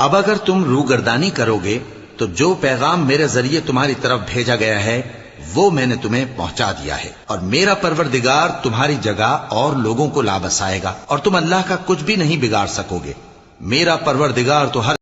अब अगर तुम रूगर्दानी करोगे तो जो पैगाम मेरे जरिए तुम्हारी तरफ भेजा गया है वो मैंने तुम्हें पहुंचा दिया है, और मेरा परवरदिगार तुम्हारी जगह और लोगों को ला बसाएगा और तुम अल्लाह का कुछ भी नहीं बिगाड़ सकोगे। मेरा परवरदिगार तो हर